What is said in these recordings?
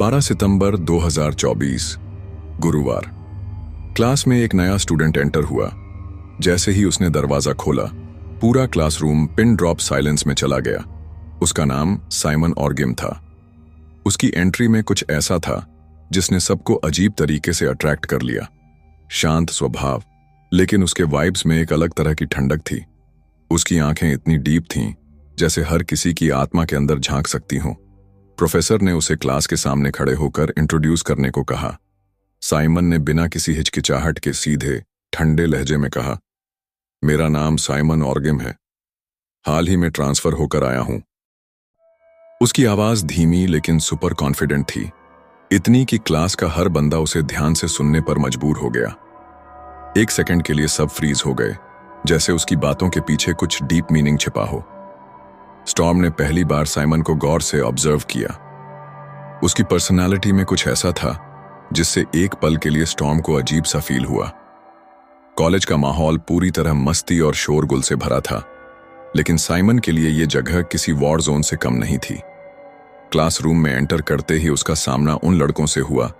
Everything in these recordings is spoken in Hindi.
12 सितंबर 2024 गुरुवार। क्लास में एक नया स्टूडेंट एंटर हुआ। जैसे ही उसने दरवाजा खोला, पूरा क्लासरूम पिन ड्रॉप साइलेंस में चला गया। उसका नाम साइमन ऑर्गिम था। उसकी एंट्री में कुछ ऐसा था जिसने सबको अजीब तरीके से अट्रैक्ट कर लिया। शांत स्वभाव, लेकिन उसके वाइब्स में एक अलग तरह की ठंडक थी। उसकी आंखें इतनी डीप थीं जैसे हर किसी की आत्मा के अंदर झांक सकती हों। प्रोफेसर ने उसे क्लास के सामने खड़े होकर इंट्रोड्यूस करने को कहा। साइमन ने बिना किसी हिचकिचाहट के सीधे ठंडे लहजे में कहा, मेरा नाम साइमन ऑर्गिम है, हाल ही में ट्रांसफर होकर आया हूं। उसकी आवाज धीमी लेकिन सुपर कॉन्फिडेंट थी, इतनी कि क्लास का हर बंदा उसे ध्यान से सुनने पर मजबूर हो गया। एक सेकंड के लिए सब फ्रीज हो गए, जैसे उसकी बातों के पीछे कुछ डीप मीनिंग छिपा हो। स्टॉर्म ने पहली बार साइमन को गौर से ऑब्जर्व किया। उसकी पर्सनालिटी में कुछ ऐसा था जिससे एक पल के लिए स्टॉर्म को अजीब सा फील हुआ। कॉलेज का माहौल पूरी तरह मस्ती और शोरगुल से भरा था, लेकिन साइमन के लिए यह जगह किसी वॉर जोन से कम नहीं थी। क्लासरूम में एंटर करते ही उसका सामना उन लड़कों से हुआ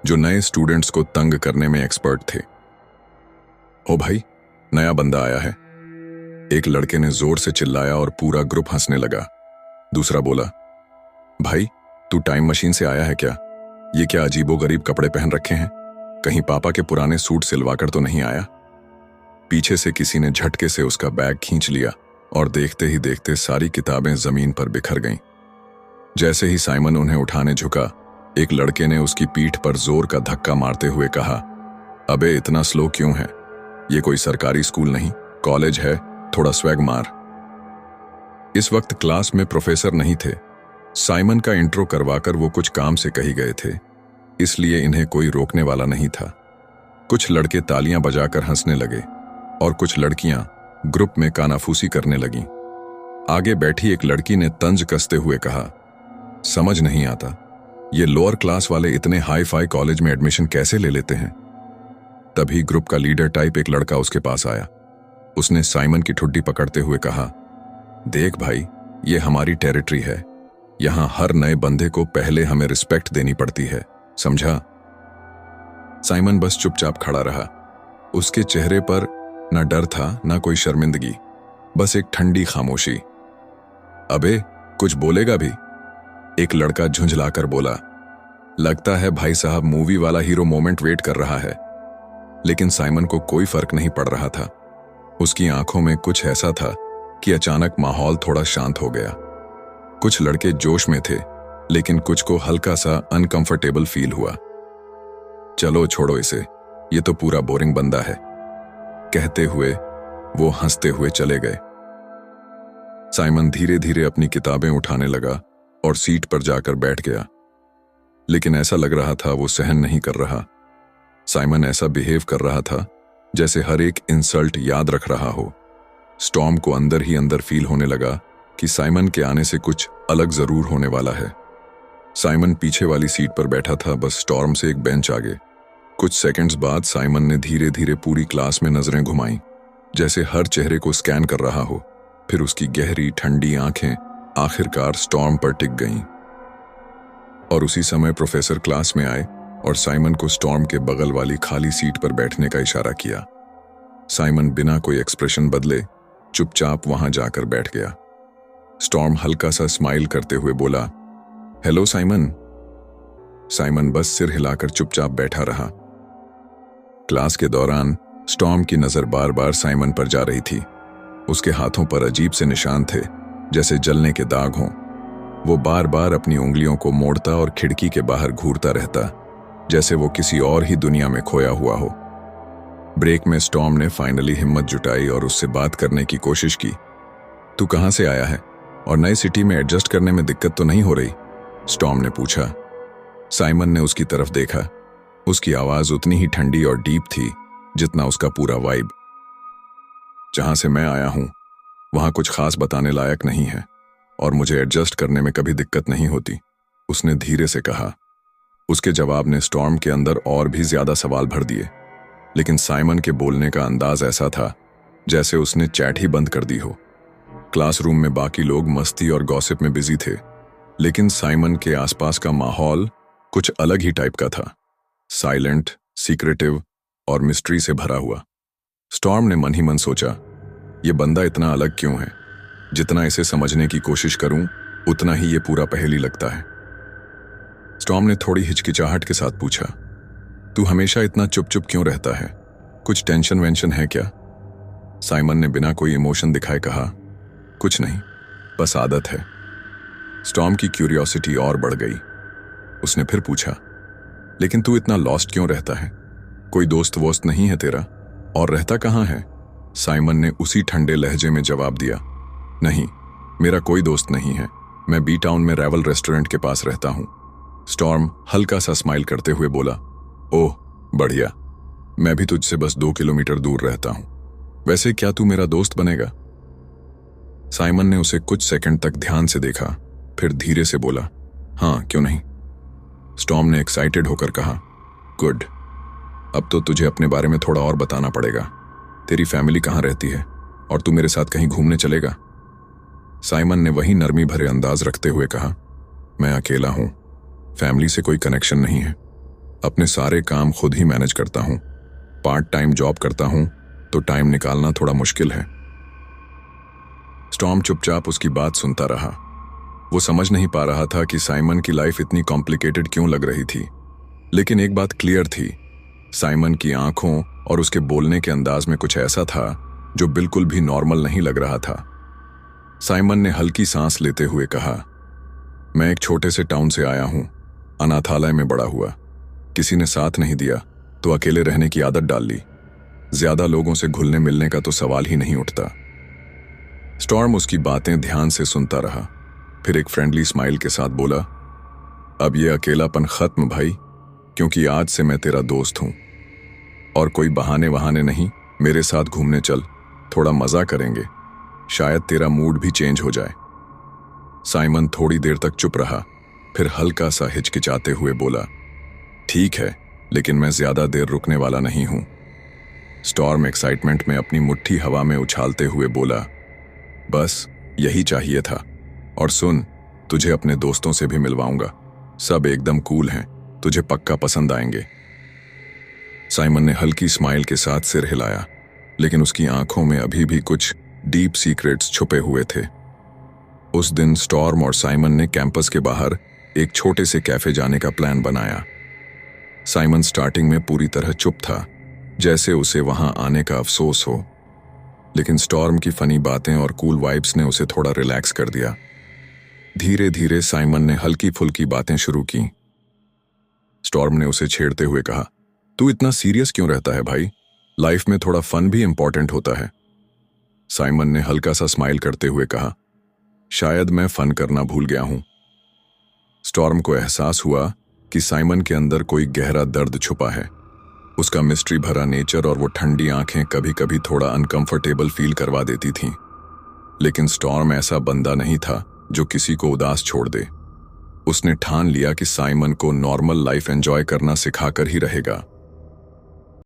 जो नए स्टूडेंट्स को तंग करने में एक्सपर्ट थे। ओ भाई, नया बंदा आया है, एक लड़के ने जोर से चिल्लाया और पूरा ग्रुप हंसने लगा। दूसरा बोला, भाई तू टाइम मशीन से आया है क्या? ये क्या अजीबोगरीब कपड़े पहन रखे हैं? कहीं पापा के पुराने सूट सिलवाकर तो नहीं आया? पीछे से किसी ने झटके से उसका बैग खींच लिया और देखते ही देखते सारी किताबें जमीन पर बिखर गईं। जैसे ही साइमन उन्हें उठाने झुका, एक लड़के ने उसकी पीठ पर जोर का धक्का मारते हुए कहा, अबे इतना स्लो क्यों है? ये कोई सरकारी स्कूल नहीं, कॉलेज है, थोड़ा स्वैग मार। इस वक्त क्लास में प्रोफेसर नहीं थे। साइमन का इंट्रो करवाकर वो कुछ काम से कहीं गए थे, इसलिए इन्हें कोई रोकने वाला नहीं था। कुछ लड़के तालियां बजाकर हंसने लगे और कुछ लड़कियां ग्रुप में कानाफूसी करने लगीं। आगे बैठी एक लड़की ने तंज कसते हुए कहा, समझ नहीं आता, ये लोअर क्लास वाले इतने हाई फाई कॉलेज में एडमिशन कैसे ले लेते हैं? तभी ग्रुप का लीडर टाइप एक लड़का उसके पास आया। उसने साइमन की ठुड्डी पकड़ते हुए कहा, देख भाई, ये हमारी टेरिटरी है, यहां हर नए बंदे को पहले हमें रिस्पेक्ट देनी पड़ती है, समझा? साइमन बस चुपचाप खड़ा रहा। उसके चेहरे पर न डर था न कोई शर्मिंदगी, बस एक ठंडी खामोशी। अबे कुछ बोलेगा भी? एक लड़का झुंझलाकर बोला। लगता है भाई साहब मूवी वाला हीरो मोमेंट वेट कर रहा है। लेकिन साइमन को कोई फर्क नहीं पड़ रहा था। उसकी आंखों में कुछ ऐसा था कि अचानक माहौल थोड़ा शांत हो गया। कुछ लड़के जोश में थे, लेकिन कुछ को हल्का सा अनकंफर्टेबल फील हुआ। चलो छोड़ो इसे, ये तो पूरा बोरिंग बंदा है, कहते हुए वो हंसते हुए चले गए। साइमन धीरे धीरे अपनी किताबें उठाने लगा और सीट पर जाकर बैठ गया, लेकिन ऐसा लग रहा था वो सहन नहीं कर रहा। साइमन ऐसा बिहेव कर रहा था जैसे हर एक इंसल्ट याद रख रहा हो। स्टॉर्म को अंदर ही अंदर फील होने लगा कि साइमन के आने से कुछ अलग जरूर होने वाला है। साइमन पीछे वाली सीट पर बैठा था, बस स्टॉर्म से एक बेंच आगे। कुछ सेकंड्स बाद साइमन ने धीरे धीरे पूरी क्लास में नजरें घुमाई, जैसे हर चेहरे को स्कैन कर रहा हो। फिर उसकी गहरी ठंडी आंखें आखिरकार स्टॉर्म पर टिक गईं। और उसी समय प्रोफेसर क्लास में आए और साइमन को स्टॉर्म के बगल वाली खाली सीट पर बैठने का इशारा किया। साइमन बिना कोई एक्सप्रेशन बदले चुपचाप वहां जाकर बैठ गया। स्टॉर्म हल्का सा स्माइल करते हुए बोला, हेलो साइमन। साइमन बस सिर हिलाकर चुपचाप बैठा रहा। क्लास के दौरान स्टॉर्म की नजर बार बार साइमन पर जा रही थी। उसके हाथों पर अजीब से निशान थे, जैसे जलने के दाग हों। वो बार बार अपनी उंगलियों को मोड़ता और खिड़की के बाहर घूरता रहता, जैसे वो किसी और ही दुनिया में खोया हुआ हो। ब्रेक में स्टॉर्म ने फाइनली हिम्मत जुटाई और उससे बात करने की कोशिश की। तू कहां से आया है और नई सिटी में एडजस्ट करने में दिक्कत तो नहीं हो रही? स्टॉर्म ने पूछा। साइमन ने उसकी तरफ देखा। उसकी आवाज उतनी ही ठंडी और डीप थी जितना उसका पूरा वाइब। जहां से मैं आया हूं वहां कुछ खास बताने लायक नहीं है और मुझे एडजस्ट करने में कभी दिक्कत नहीं होती, उसने धीरे से कहा। उसके जवाब ने स्टॉर्म के अंदर और भी ज्यादा सवाल भर दिए, लेकिन साइमन के बोलने का अंदाज ऐसा था जैसे उसने चैट ही बंद कर दी हो। क्लासरूम में बाकी लोग मस्ती और गॉसिप में बिजी थे, लेकिन साइमन के आसपास का माहौल कुछ अलग ही टाइप का था, साइलेंट, सीक्रेटिव और मिस्ट्री से भरा हुआ। स्टॉर्म ने मन ही मन सोचा, ये बंदा इतना अलग क्यों है? जितना इसे समझने की कोशिश करूं, उतना ही ये पूरा पहेली लगता है। स्टॉर्म ने थोड़ी हिचकिचाहट के साथ पूछा, तू हमेशा इतना चुप चुप क्यों रहता है? कुछ टेंशन वेंशन है क्या? साइमन ने बिना कोई इमोशन दिखाए कहा, कुछ नहीं, बस आदत है। स्टॉर्म की क्यूरियोसिटी और बढ़ गई। उसने फिर पूछा, लेकिन तू इतना लॉस्ट क्यों रहता है? कोई दोस्त वोस्त नहीं है तेरा? और रहता कहाँ है? साइमन ने उसी ठंडे लहजे में जवाब दिया, नहीं, मेरा कोई दोस्त नहीं है। मैं बी टाउन में रेवल रेस्टोरेंट के पास रहता हूं। स्टॉर्म हल्का सा स्माइल करते हुए बोला, ओह बढ़िया, मैं भी तुझसे बस 2 किलोमीटर दूर रहता हूं। वैसे क्या तू मेरा दोस्त बनेगा? साइमन ने उसे कुछ सेकंड तक ध्यान से देखा, फिर धीरे से बोला, हाँ क्यों नहीं। स्टॉर्म ने एक्साइटेड होकर कहा, गुड, अब तो तुझे अपने बारे में थोड़ा और बताना पड़ेगा। तेरी फैमिली कहाँ रहती है और तू मेरे साथ कहीं घूमने चलेगा? साइमन ने वही नरमी भरे अंदाज रखते हुए कहा, मैं अकेला हूं, फैमिली से कोई कनेक्शन नहीं है। अपने सारे काम खुद ही मैनेज करता हूं। पार्ट टाइम जॉब करता हूं तो टाइम निकालना थोड़ा मुश्किल है। स्टॉर्म चुपचाप उसकी बात सुनता रहा। वो समझ नहीं पा रहा था कि साइमन की लाइफ इतनी कॉम्प्लिकेटेड क्यों लग रही थी, लेकिन एक बात क्लियर थी, साइमन की आंखों और उसके बोलने के अंदाज में कुछ ऐसा था जो बिल्कुल भी नॉर्मल नहीं लग रहा था। साइमन ने हल्की सांस लेते हुए कहा, मैं एक छोटे से टाउन से आया हूं, अनाथालय में बड़ा हुआ। किसी ने साथ नहीं दिया तो अकेले रहने की आदत डाल ली। ज्यादा लोगों से घुलने मिलने का तो सवाल ही नहीं उठता। स्टॉर्म उसकी बातें ध्यान से सुनता रहा, फिर एक फ्रेंडली स्माइल के साथ बोला, अब ये अकेलापन खत्म भाई, क्योंकि आज से मैं तेरा दोस्त हूं। और कोई बहाने वहाने नहीं, मेरे साथ घूमने चल, थोड़ा मजा करेंगे, शायद तेरा मूड भी चेंज हो जाए। साइमन थोड़ी देर तक चुप रहा, फिर हल्का सा हिचकिचाते हुए बोला, ठीक है, लेकिन मैं ज्यादा देर रुकने वाला नहीं हूं। स्टॉर्म एक्साइटमेंट में अपनी मुट्ठी हवा में उछालते हुए बोला, बस यही चाहिए था। और सुन, तुझे अपने दोस्तों से भी मिलवाऊंगा, सब एकदम कूल हैं, तुझे पक्का पसंद आएंगे। साइमन ने हल्की स्माइल के साथ सिर हिलाया, लेकिन उसकी आंखों में अभी भी कुछ डीप सीक्रेट्स छुपे हुए थे। उस दिन स्टॉर्म और साइमन ने कैंपस के बाहर एक छोटे से कैफे जाने का प्लान बनाया। साइमन स्टार्टिंग में पूरी तरह चुप था, जैसे उसे वहां आने का अफसोस हो, लेकिन स्टॉर्म की फनी बातें और कूल वाइब्स ने उसे थोड़ा रिलैक्स कर दिया। धीरे धीरे साइमन ने हल्की फुल्की बातें शुरू की। स्टॉर्म ने उसे छेड़ते हुए कहा, तू इतना सीरियस क्यों रहता है भाई? लाइफ में थोड़ा फन भी इंपॉर्टेंट होता है। साइमन ने हल्का सा स्माइल करते हुए कहा, शायद मैं फन करना भूल गया हूं। स्टॉर्म को एहसास हुआ कि साइमन के अंदर कोई गहरा दर्द छुपा है। उसका मिस्ट्री भरा नेचर और वो ठंडी आंखें कभी कभी थोड़ा अनकंफर्टेबल फील करवा देती थीं। लेकिन स्टॉर्म ऐसा बंदा नहीं था जो किसी को उदास छोड़ दे। उसने ठान लिया कि साइमन को नॉर्मल लाइफ एंजॉय करना सिखाकर ही रहेगा।